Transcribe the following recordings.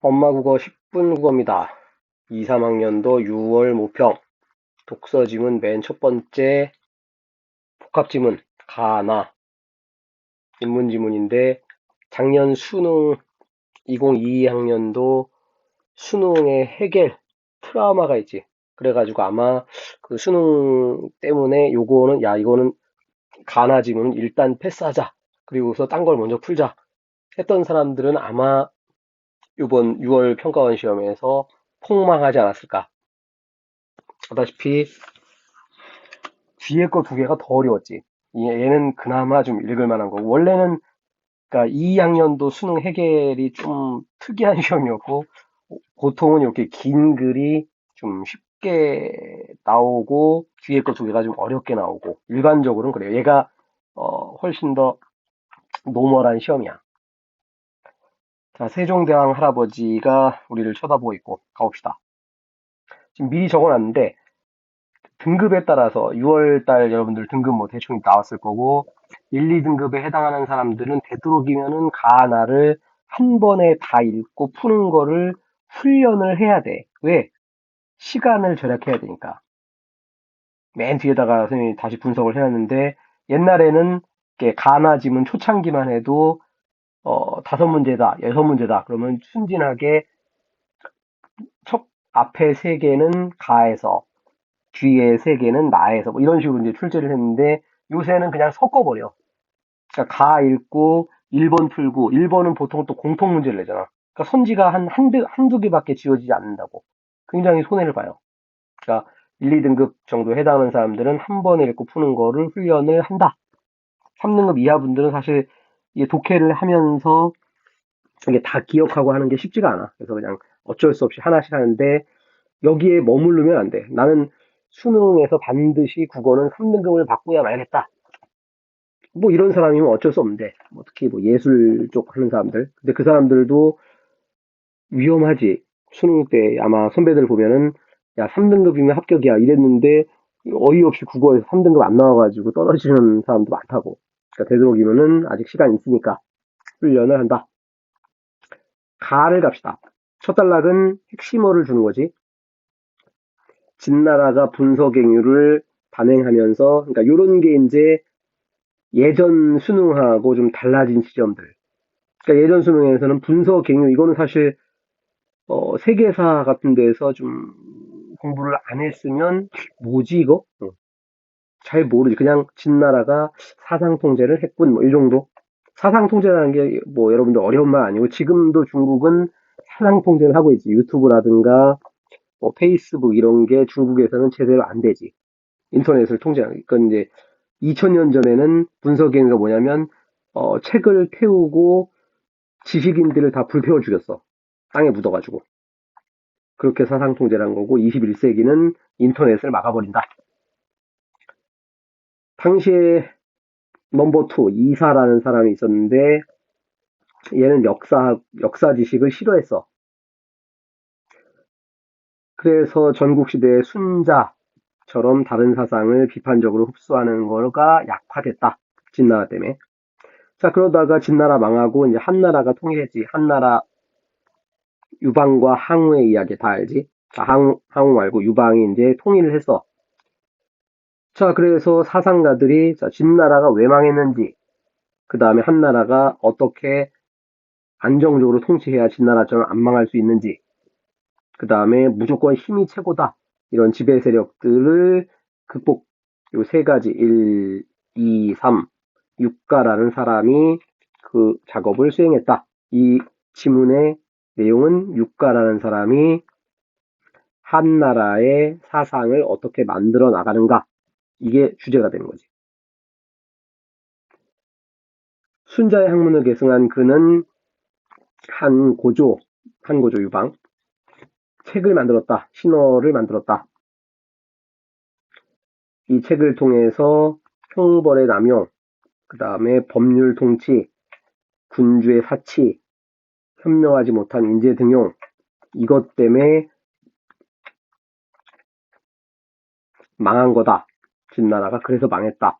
엄마 국어 10분 국어입니다. 2, 3학년도 6월 모평. 독서 지문 맨 첫 번째 복합 지문 가나 인문 지문인데 작년 수능 2022학년도 수능의 해결 트라우마가 있지. 그래가지고 아마 그 수능 때문에 요거는 야 이거는 가나 지문은 일단 패스하자. 그리고서 딴 걸 먼저 풀자 했던 사람들은 아마 이번 6월 평가원 시험에서 폭망하지 않았을까. 다다시피 뒤에 거 두 개가 더 어려웠지. 얘는 그나마 좀 읽을 만한 거고. 원래는, 그러니까 2학년도 수능 해결이 좀 특이한 시험이었고, 보통은 이렇게 긴 글이 좀 쉽게 나오고, 뒤에 거 두 개가 좀 어렵게 나오고, 일반적으로는 그래요. 얘가, 훨씬 더 노멀한 시험이야. 자, 세종대왕 할아버지가 우리를 쳐다보고 있고, 가봅시다. 지금 미리 적어놨는데, 등급에 따라서 6월 달 여러분들 등급 뭐 대충 나왔을 거고 1, 2등급에 해당하는 사람들은 되도록이면은 가나를 한 번에 다 읽고 푸는 거를 훈련을 해야 돼. 왜? 시간을 절약해야 되니까. 맨 뒤에다가 선생님이 다시 분석을 해놨는데 옛날에는 이렇게 가나 지문 초창기만 해도 5문제다, 6문제다. 그러면 순진하게 첫 앞에 세 개는 가에서 뒤에 세 개는 나에서 뭐 이런 식으로 이제 출제를 했는데 요새는 그냥 섞어버려. 그러니까 가 읽고 1번 풀고 1번은 보통 또 공통 문제를 내잖아. 그러니까 선지가 한두 개밖에 지워지지 않는다고. 굉장히 손해를 봐요. 그러니까 1, 2등급 정도 해당하는 사람들은 한 번에 읽고 푸는 거를 훈련을 한다. 3등급 이하 분들은 사실 이게 독해를 하면서 이게 다 기억하고 하는 게 쉽지가 않아. 그래서 그냥 어쩔 수 없이 하나씩 하는데 여기에 머무르면 안 돼. 나는 수능에서 반드시 국어는 3등급을 받고야 말겠다. 뭐 이런 사람이면 어쩔 수 없는데, 뭐 특히 뭐 예술 쪽 하는 사람들. 근데 그 사람들도 위험하지. 수능 때 아마 선배들 보면은, 야, 3등급이면 합격이야. 이랬는데, 어이없이 국어에서 3등급 안 나와가지고 떨어지는 사람도 많다고. 그러니까 되도록이면은 아직 시간 있으니까 훈련을 한다. 가를 갑시다. 첫 단락은 핵심어를 주는 거지. 진나라가 분서갱유를 단행하면서, 그러니까 요런 게 이제 예전 수능하고 좀 달라진 지점들. 그러니까 예전 수능에서는 분서갱유, 이거는 사실, 세계사 같은 데서 좀 공부를 안 했으면, 뭐지, 이거? 잘 모르지. 그냥 진나라가 사상통제를 했군, 뭐, 이 정도. 사상통제라는 게, 뭐, 여러분들 어려운 말 아니고, 지금도 중국은 사상통제를 하고 있지. 유튜브라든가, 뭐, 페이스북 이런 게 중국에서는 제대로 안 되지. 인터넷을 통제하는. 그건 이제 2000년 전에는 분석행위가 뭐냐면 책을 태우고 지식인들을 다 불태워 죽였어. 땅에 묻어가지고. 그렇게 사상 통제란 거고 21세기는 인터넷을 막아버린다. 당시에 넘버 투 이사라는 사람이 있었는데 얘는 역사 지식을 싫어했어. 그래서 전국시대의 순자처럼 다른 사상을 비판적으로 흡수하는 거가 약화됐다. 진나라 때문에. 자, 그러다가 진나라 망하고 이제 한나라가 통일했지. 한나라 유방과 항우의 이야기 다 알지? 자, 항우 말고 유방이 이제 통일을 했어. 자, 그래서 사상가들이 자, 진나라가 왜 망했는지, 그 다음에 한나라가 어떻게 안정적으로 통치해야 진나라처럼 안 망할 수 있는지, 그 다음에 무조건 힘이 최고다. 이런 지배 세력들을 극복, 요 세 가지, 1, 2, 3, 육가라는 사람이 그 작업을 수행했다. 이 지문의 내용은 육가라는 사람이 한나라의 사상을 어떻게 만들어 나가는가. 이게 주제가 되는 거지. 순자의 학문을 계승한 그는 한고조 유방, 책을 만들었다. 신어를 만들었다. 이 책을 통해서 형벌의 남용, 그 다음에 법률 통치, 군주의 사치, 현명하지 못한 인재 등용, 이것 때문에 망한 거다. 진나라가 그래서 망했다.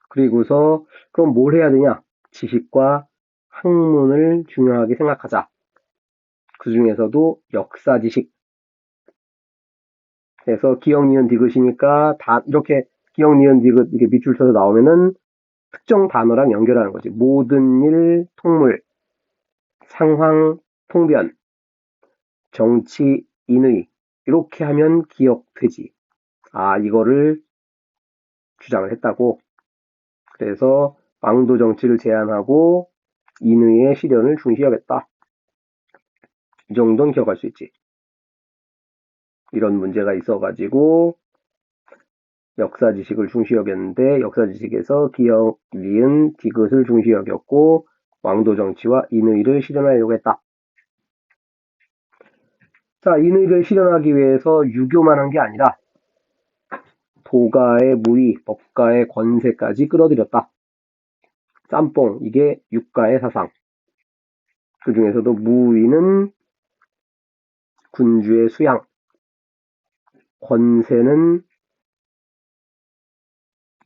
그리고서 그럼 뭘 해야 되냐? 지식과 학문을 중요하게 생각하자. 그 중에서도 역사지식. 그래서 기역, 니은, 디귿이니까 다 이렇게 기역, 니은, 디귿 이게 밑줄 쳐서 나오면은 특정 단어랑 연결하는 거지. 모든 일, 통물, 상황, 통변, 정치, 인의. 이렇게 하면 기억되지. 아, 이거를 주장을 했다고. 그래서 왕도 정치를 제한하고 인의의 실현을 중시하겠다. 이 정도는 기억할 수 있지. 이런 문제가 있어가지고 역사 지식을 중시 여겼는데 역사 지식에서 기역, 니은, 디귿을 중시 여겼고 왕도 정치와 인의를 실현하려고 했다. 자, 인의를 실현하기 위해서 유교만 한 게 아니라 도가의 무의, 법가의 권세까지 끌어들였다. 짬뽕, 이게 육가의 사상. 그 중에서도 무의는 군주의 수양, 권세는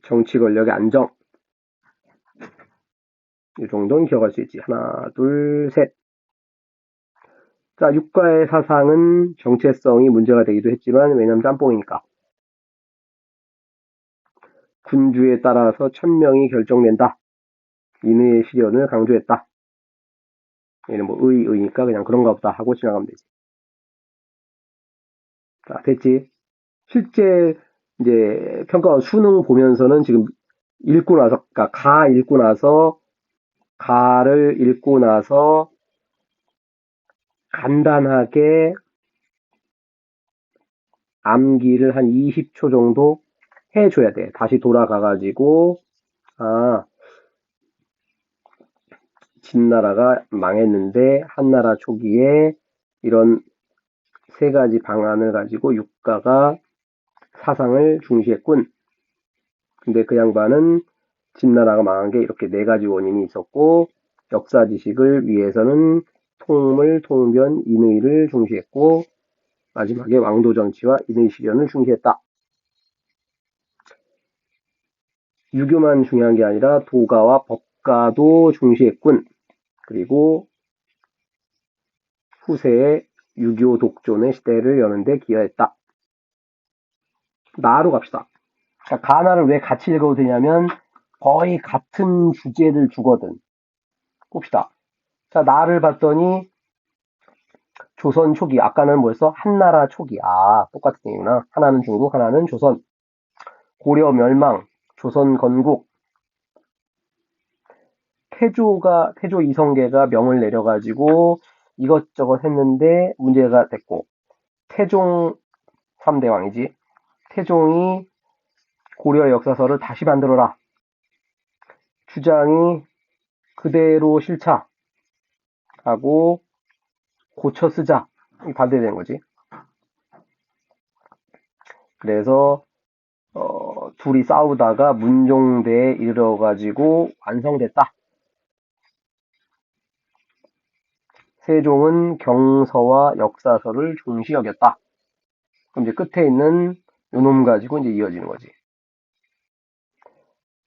정치 권력의 안정. 이 정도는 기억할 수 있지. 하나, 둘, 셋. 자, 육가의 사상은 정체성이 문제가 되기도 했지만 왜냐면 짬뽕이니까. 군주에 따라서 천명이 결정된다. 인의의 실현을 강조했다. 얘는 뭐 의니까 그냥 그런가 보다 하고 지나가면 되지. 자, 됐지. 실제 이제 평가 수능 보면서는 지금 읽고 나서, 그러니까 가를 읽고 나서 간단하게 암기를 한 20초 정도 해줘야 돼. 다시 돌아가가지고, 아, 진나라가 망했는데, 한나라 초기에 이런 세 가지 방안을 가지고 육가가 사상을 중시했군. 근데 그 양반은 진나라가 망한 게 이렇게 네 가지 원인이 있었고, 역사 지식을 위해서는 통물, 통변, 인의를 중시했고, 마지막에 왕도 정치와 인의 실현을 중시했다. 유교만 중요한 게 아니라 도가와 법가도 중시했군. 그리고 후세의 유교 독존의 시대를 여는데 기여했다. 나로 갑시다. 그러니까 가나를 왜 같이 읽어도 되냐면 거의 같은 주제를 주거든. 봅시다. 자, 나를 봤더니 조선 초기. 아까는 뭐였어? 한나라 초기. 아, 똑같은 얘기구나. 하나는 중국, 하나는 조선. 고려 멸망, 조선 건국. 태조 이성계가 명을 내려가지고 이것저것 했는데 문제가 됐고, 태종 3대 왕이지. 태종이 고려 역사서를 다시 만들어라. 주장이 그대로 실차 하고 고쳐 쓰자. 반대되는 거지. 그래서 둘이 싸우다가 문종대에 이르러가지고 완성됐다. 세종은 경서와 역사서를 중시 여겼다. 그럼 이제 끝에 있는 요놈 가지고 이제 이어지는 거지.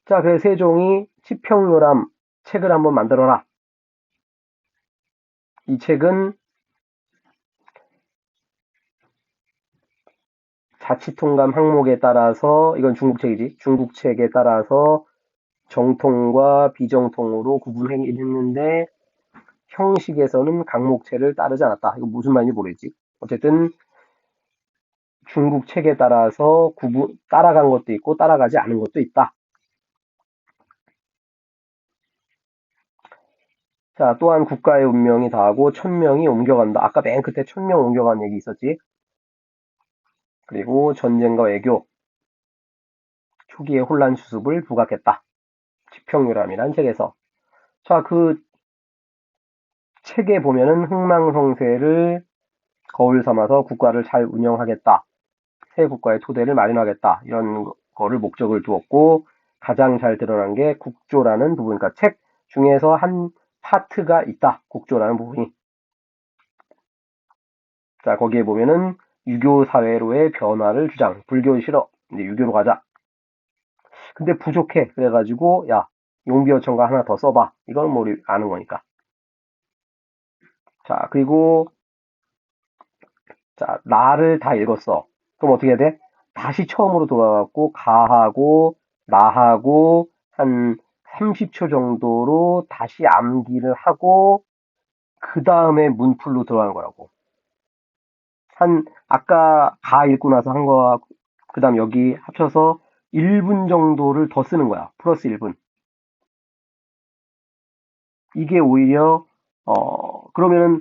자, 그래서 세종이 치평요람 책을 한번 만들어라. 이 책은 자치통감 항목에 따라서, 이건 중국책이지. 중국책에 따라서 정통과 비정통으로 구분했는데 형식에서는 강목체를 따르지 않았다. 이거 무슨 말인지 모르겠지. 어쨌든 중국 책에 따라서 따라간 것도 있고 따라가지 않은 것도 있다. 자, 또한 국가의 운명이 다하고 천명이 옮겨간다. 아까 맨 끝에 천명 옮겨간 얘기 있었지. 그리고 전쟁과 외교, 초기의 혼란 수습을 부각했다. 지평유람이란 책에서. 자, 그 책에 보면은 흥망성쇠를 거울 삼아서 국가를 잘 운영하겠다. 새 국가의 토대를 마련하겠다. 이런 거를 목적을 두었고 가장 잘 드러난 게 국조라는 부분. 그러니까 책 중에서 한 파트가 있다. 국조라는 부분이. 자, 거기에 보면은 유교 사회로의 변화를 주장. 불교 싫어. 이제 유교로 가자. 근데 부족해. 그래가지고 야, 용비어천가 하나 더 써봐. 이건 뭐 우리 아는 거니까. 자, 그리고 자, 나를 다 읽었어. 그럼 어떻게 해야 돼? 다시 처음으로 돌아가고 가하고 나하고 한 30초 정도로 다시 암기를 하고 그 다음에 문풀로 들어가는 거라고. 아까 가 읽고 나서 한 거와 그 다음 여기 합쳐서 1분 정도를 더 쓰는 거야. 플러스 1분. 이게 오히려, 그러면은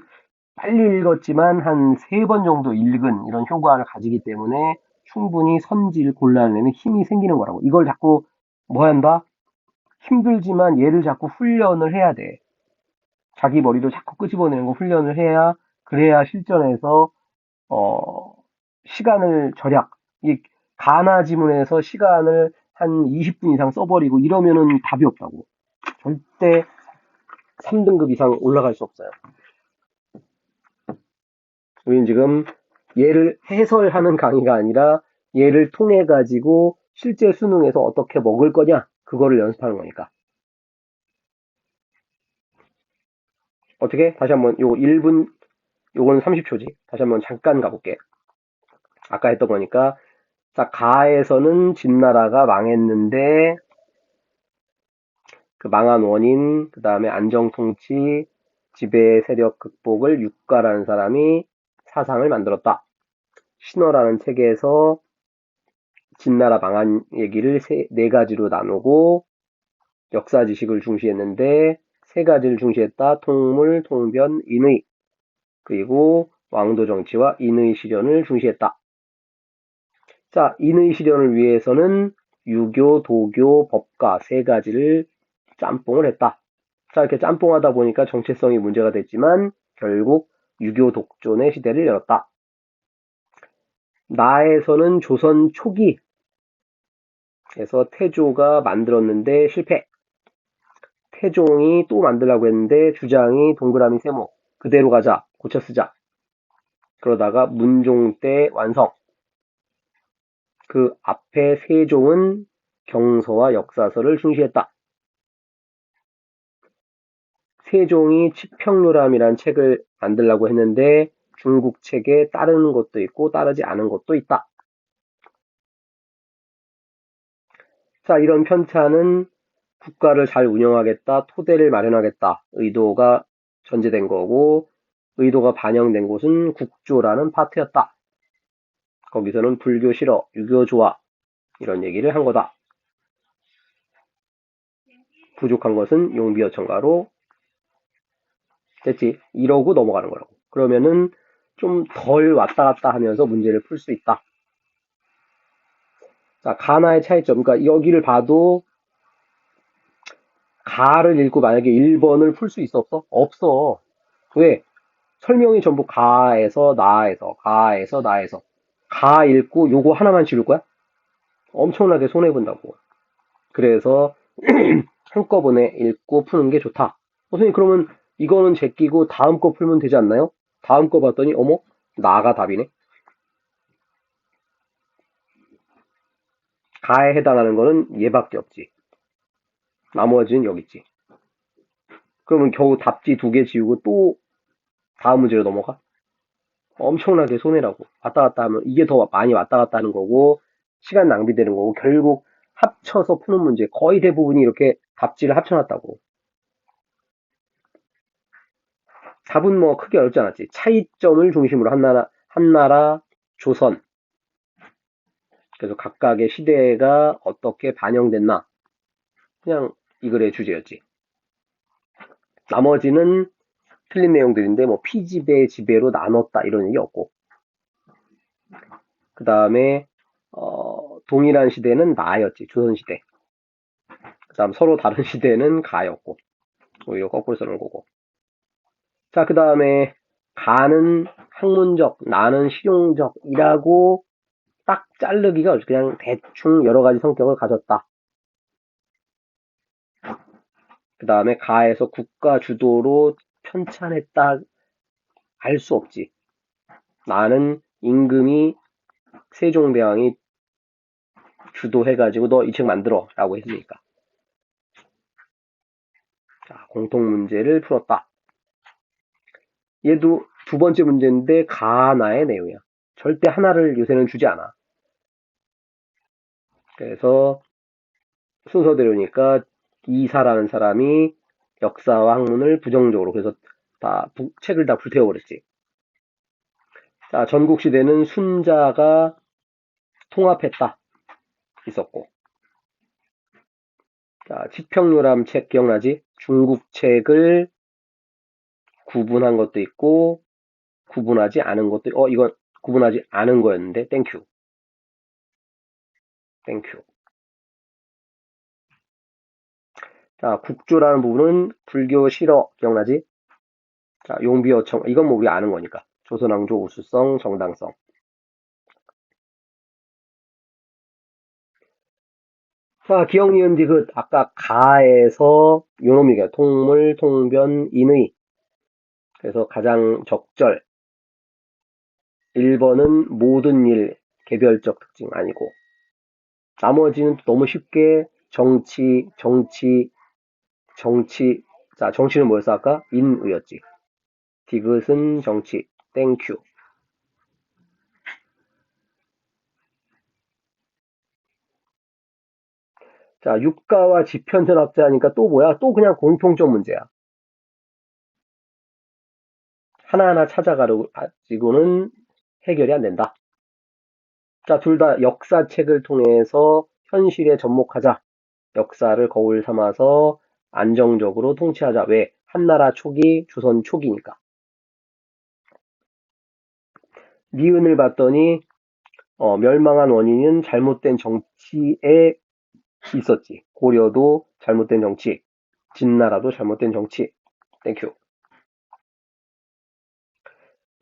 빨리 읽었지만 한 3번 정도 읽은 이런 효과를 가지기 때문에 충분히 선지를 골라내는 힘이 생기는 거라고. 이걸 자꾸 뭐 한다? 힘들지만 얘를 자꾸 훈련을 해야 돼. 자기 머리로 자꾸 끄집어내는 거 훈련을 해야, 그래야 실전에서, 어, 시간을 절약, 이 가나 지문에서 시간을 한 20분 이상 써버리고 이러면은 답이 없다고. 절대 3등급 이상 올라갈 수 없어요. 우리는 지금 얘를 해설하는 강의가 아니라 얘를 통해 가지고 실제 수능에서 어떻게 먹을 거냐 그거를 연습하는 거니까. 어떻게? 다시 한번 요 1분 요거는 30초지. 다시 한번 잠깐 가볼게. 아까 했던 거니까. 자, 가에서는 진나라가 망했는데 그 망한 원인, 그 다음에 안정통치, 지배 세력 극복을 육가라는 사람이 사상을 만들었다. 신어라는 책에서 진나라 망한 얘기를 네 가지로 나누고 역사 지식을 중시했는데 세 가지를 중시했다. 통물, 통변, 인의. 그리고 왕도 정치와 인의 실현을 중시했다. 자, 인의 실현을 위해서는 유교, 도교, 법가 세 가지를 짬뽕을 했다. 자, 이렇게 짬뽕하다 보니까 정체성이 문제가 됐지만 결국 유교 독존의 시대를 열었다. 나에서는 조선 초기에서 태조가 만들었는데 실패. 태종이 또 만들려고 했는데 주장이 동그라미 세모. 그대로 가자. 고쳐 쓰자. 그러다가 문종 때 완성. 그 앞에 세종은 경서와 역사서를 중시했다. 세종이 치평요람이라는 책을 만들려고 했는데 중국 책에 따르는 것도 있고 따르지 않은 것도 있다. 자, 이런 편차는 국가를 잘 운영하겠다, 토대를 마련하겠다 의도가 전제된 거고 의도가 반영된 곳은 국조라는 파트였다. 거기서는 불교 싫어, 유교 좋아 이런 얘기를 한 거다. 부족한 것은 용비어천가로 됐지. 이러고 넘어가는 거라고. 그러면은 좀 덜 왔다 갔다 하면서 문제를 풀 수 있다. 자, 가나의 차이점. 그러니까 여기를 봐도 가를 읽고 만약에 1번을 풀 수 있어 없어? 없어. 왜? 설명이 전부 가에서 나에서 가에서 나에서 가 읽고 요거 하나만 지울 거야? 엄청나게 손해본다고. 그래서 한꺼번에 읽고 푸는 게 좋다. 선생님 그러면 이거는 제끼고 다음 거 풀면 되지 않나요? 다음 거 봤더니 어머 나가 답이네. 가에 해당하는 거는 얘밖에 없지. 나머지는 여기 있지. 그러면 겨우 답지 2개 지우고 또 다음 문제로 넘어가? 엄청나게 손해라고. 왔다 갔다 하면 이게 더 많이 왔다 갔다 하는 거고 시간 낭비되는 거고 결국 합쳐서 푸는 문제 거의 대부분이 이렇게 답지를 합쳐놨다고. 답은 뭐 크게 어렵지 않았지. 차이점을 중심으로 한나라, 조선. 그래서 각각의 시대가 어떻게 반영됐나. 그냥 이 글의 주제였지. 나머지는 틀린 내용들인데 뭐 피지배, 지배로 나눴다 이런 얘기 없고. 그 다음에 동일한 시대는 나였지. 조선시대. 그 다음 서로 다른 시대는 가였고. 오히려 거꾸로 써놓은 거고. 자, 그 다음에 가는 학문적, 나는 실용적이라고 딱 자르기가 어렵지. 그냥 대충 여러 가지 성격을 가졌다. 그 다음에 가에서 국가 주도로 편찬했다 할 수 없지. 나는 임금이 세종대왕이 주도해가지고 너 이 책 만들어 라고 했으니까. 자, 공통 문제를 풀었다. 얘도 두 번째 문제인데 가나의 내용이야. 절대 하나를 요새는 주지 않아. 그래서 순서대로니까 이사라는 사람이 역사와 학문을 부정적으로 그래서 책을 다 불태워버렸지. 자, 전국시대는 순자가 통합했다 있었고, 자, 지평요람 책 기억나지? 중국 책을 구분한 것도 있고 구분하지 않은 것도 이건 구분하지 않은 거였는데 땡큐. 자, 국조라는 부분은 불교 실어 기억나지? 자, 용비어청 이건 뭐 우리 아는 거니까 조선왕조 우수성 정당성. 자, 기억 니은 디귿 아까 가에서 요놈이가 통물 통변 인의 그래서 가장 적절 1번은 모든 일 개별적 특징 아니고 나머지는 너무 쉽게 정치 자 정치는 뭐였어 아까? 인의였지. 디귿은 정치 땡큐. 자 유가와 지편전 합자하니까 또 뭐야? 또 그냥 공통점 문제야. 하나하나 찾아가지고는 해결이 안 된다. 자, 둘 다 역사책을 통해서 현실에 접목하자. 역사를 거울 삼아서 안정적으로 통치하자. 왜? 한나라 초기, 조선 초기니까. 니은을 봤더니 멸망한 원인은 잘못된 정치에 있었지. 고려도 잘못된 정치, 진나라도 잘못된 정치. 땡큐.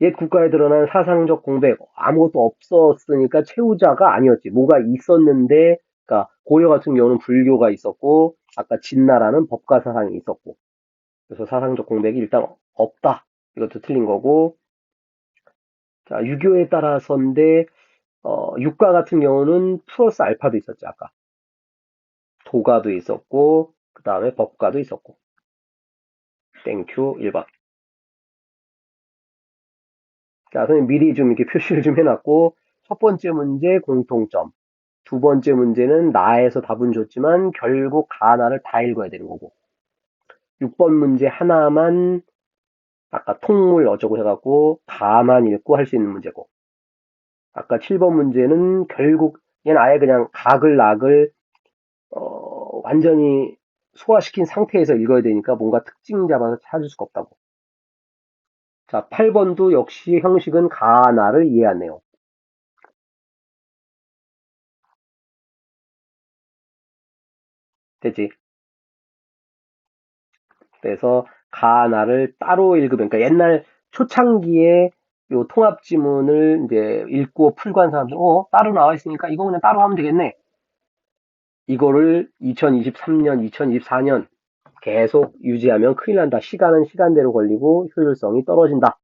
옛 국가에 드러난 사상적 공백 아무것도 없었으니까 채우자가 아니었지. 뭐가 있었는데 그러니까 고려 같은 경우는 불교가 있었고 아까 진나라는 법과 사상이 있었고 그래서 사상적 공백이 일단 없다. 이것도 틀린 거고 자 유교에 따라서인데 유가 같은 경우는 플러스 알파도 있었지 아까 도가도 있었고 그 다음에 법가도 있었고 땡큐 1번. 자 선생님 미리 좀 이렇게 표시를 좀 해놨고 첫 번째 문제 공통점 두 번째 문제는 나에서 답은 줬지만 결국 가나를 다 읽어야 되는 거고 6번 문제 하나만 아까 통물 어쩌고 해갖고 가만 읽고 할 수 있는 문제고 아까 7번 문제는 결국 얘는 아예 그냥 각을 낙을 완전히 소화시킨 상태에서 읽어야 되니까 뭔가 특징 잡아서 찾을 수가 없다고. 자 8번도 역시 형식은 가나를 이해하네요. 되지? 그래서 가나를 따로 읽으면 그러니까 옛날 초창기에 요 통합 지문을 이제 읽고 풀고 한 사람들 따로 나와 있으니까 이거 그냥 따로 하면 되겠네. 이거를 2023년, 2024년 계속 유지하면 큰일 난다. 시간은 시간대로 걸리고 효율성이 떨어진다.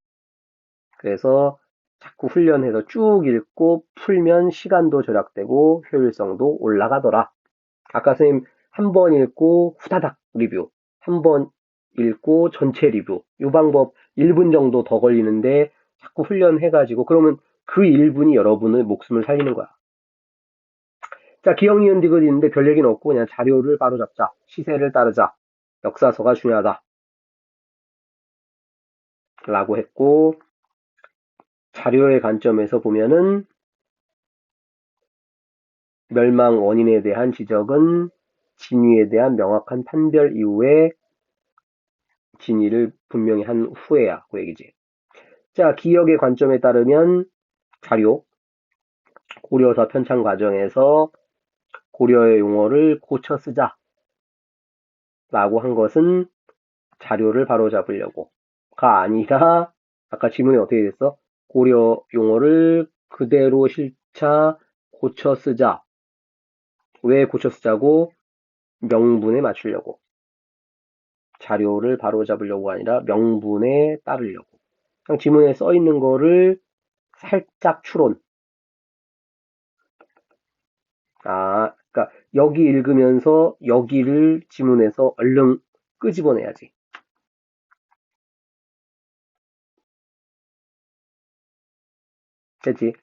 그래서 자꾸 훈련해서 쭉 읽고 풀면 시간도 절약되고 효율성도 올라가더라. 아까 선생님 한 번 읽고 후다닥 리뷰, 한 번 읽고 전체 리뷰. 이 방법 1분 정도 더 걸리는데 자꾸 훈련해가지고 그러면 그 1분이 여러분의 목숨을 살리는 거야. 자, 기억, 니은, 디귿 있는데 별 얘기는 없고 그냥 자료를 바로잡자. 시세를 따르자. 역사서가 중요하다. 라고 했고 자료의 관점에서 보면은 멸망 원인에 대한 지적은 진위에 대한 명확한 판별 이후에 진위를 분명히 한 후에야 그 얘기지. 자, 기억의 관점에 따르면 자료, 고려사 편찬 과정에서 고려의 용어를 고쳐 쓰자 라고 한 것은 자료를 바로잡으려고가 아니라 아까 질문이 어떻게 됐어? 고려 용어를 그대로 실차 고쳐 쓰자. 왜 고쳐 쓰자고? 명분에 맞추려고. 자료를 바로잡으려고 아니라 명분에 따르려고. 그냥 지문에 써 있는 거를 살짝 추론. 그러니까 여기 읽으면서 여기를 지문에서 얼른 끄집어내야지. 됐지?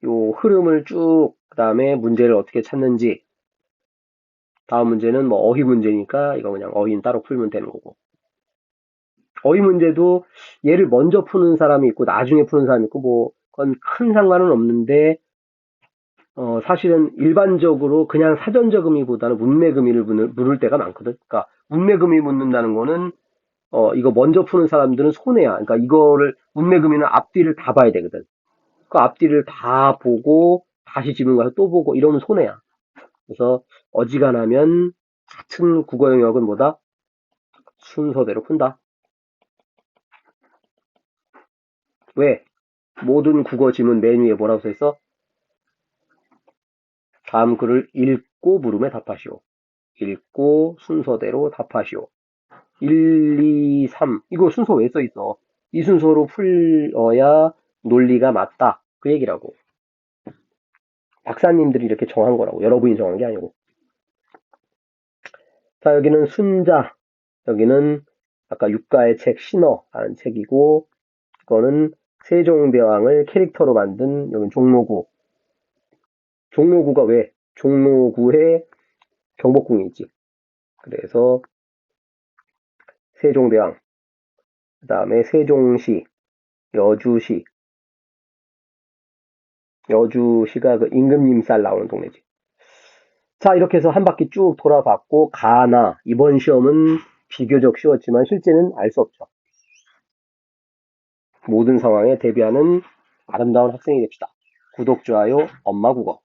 요 흐름을 쭉, 그 다음에 문제를 어떻게 찾는지, 다음 문제는 뭐 어휘 문제니까 이거 그냥 어휘는 따로 풀면 되는 거고. 어휘 문제도 얘를 먼저 푸는 사람이 있고 나중에 푸는 사람이 있고 뭐 그건 큰 상관은 없는데 사실은 일반적으로 그냥 사전적 의미보다는 문맥 의미를 물을 때가 많거든. 그러니까 문맥 의미 묻는다는 거는 이거 먼저 푸는 사람들은 손해야. 그러니까 이거를 문맥 의미는 앞뒤를 다 봐야 되거든. 그 앞뒤를 다 보고 다시 지문 가서 또 보고 이러면 손해야. 그래서 어지간하면 같은 국어 영역은 뭐다? 순서대로 푼다. 왜? 모든 국어 지문 맨 위에 뭐라고 써 있어? 다음 글을 읽고 물음에 답하시오. 읽고 순서대로 답하시오. 1, 2, 3. 이거 순서 왜 써 있어? 이 순서로 풀어야 논리가 맞다. 그 얘기라고. 박사님들이 이렇게 정한 거라고. 여러분이 정한 게 아니고. 자, 여기는 순자. 여기는 아까 육가의 책 신어라는 책이고, 이거는 세종대왕을 캐릭터로 만든 여기 종로구. 종로구가 왜? 종로구에 경복궁이 있지. 그래서 세종대왕, 그 다음에 세종시, 여주시. 여주시가 그 임금님쌀 나오는 동네지. 자, 이렇게 해서 한 바퀴 쭉 돌아봤고, 가나. 이번 시험은 비교적 쉬웠지만 실제는 알 수 없죠. 모든 상황에 대비하는 아름다운 학생이 됩시다. 구독, 좋아요, 엄마 국어.